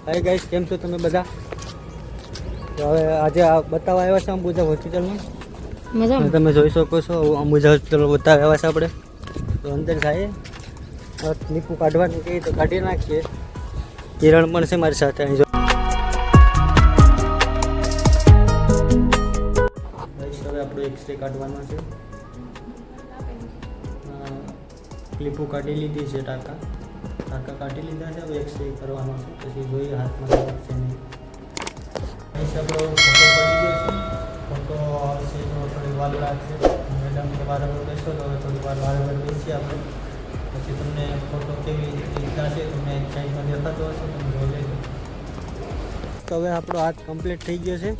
Hi guys, કેમ છો તમે બધા? તો હવે આજે આ બતાવવા આવ્યા છે અંબુજા હોસ્પિટલમાં. મજામાં તમે જોઈ શકો છો અંબુજા હોસ્પિટલમાં બતાવવા આવ્યા છે આપણે. તો અંદર જાય લીપું કાઢવાનું કહીએ તો કાઢી નાખીએ. કિરણ પણ છે મારી સાથે. અહીં હવે આપણો એક્સરે કાઢવાનો છે. ક્લિપો કાઢી લીધી છે, ટાંકા કાઢી લીધા છે. હવે એક્સરે કરવાનો છે, પછી જોઈએ હાથમાં છે નહીં. અહીં આપણો ફોટો પડી ગયો છે. ફોટો આવશે તો થોડી વાર લાગશે. મેડમ કે વારંવાર બેસો તો થોડી વાર વારંવાર બેસીએ આપણે. પછી તમને ફોટો કેવી રીતના છે તમને સાઈડમાં દેખાતો હશે, તમે જોઈ લેજો. તો હવે આપણો હાથ કમ્પ્લીટ થઈ ગયો છે.